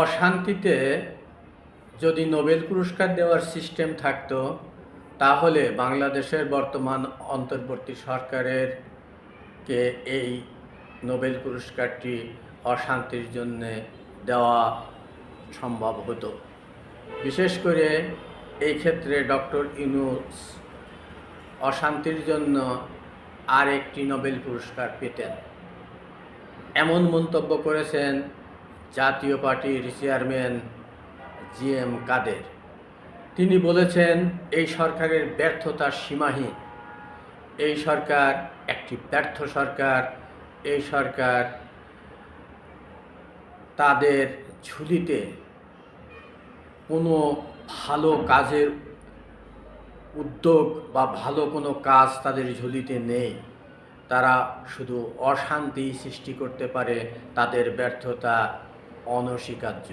অশান্তিতে যদি নোবেল পুরস্কার দেওয়ার সিস্টেম থাকতো, তাহলে বাংলাদেশের বর্তমান অন্তর্বর্তী সরকারের কে এই নোবেল পুরস্কারটি অশান্তির জন্যে দেওয়া সম্ভব হতো। বিশেষ করে এই ক্ষেত্রে ডক্টর ইউনূস অশান্তির জন্য আরেকটি নোবেল পুরস্কার পেতেন, এমন মন্তব্য করেছেন জাতীয় পার্টির চেয়ারম্যান জি.এম. কাদের। তিনি বলেছেন, এই সরকারের ব্যর্থতা সীমাহীন। এই সরকার একটি ব্যর্থ সরকার। এই সরকার তাদের ঝুলিতে কোনো ভালো কাজের উদ্যোগ বা ভালো কোনো কাজ তাদের ঝুলিতে নেই। তারা শুধু অশান্তি সৃষ্টি করতে পারে। তাদের ব্যর্থতা অনস্বীকার্য।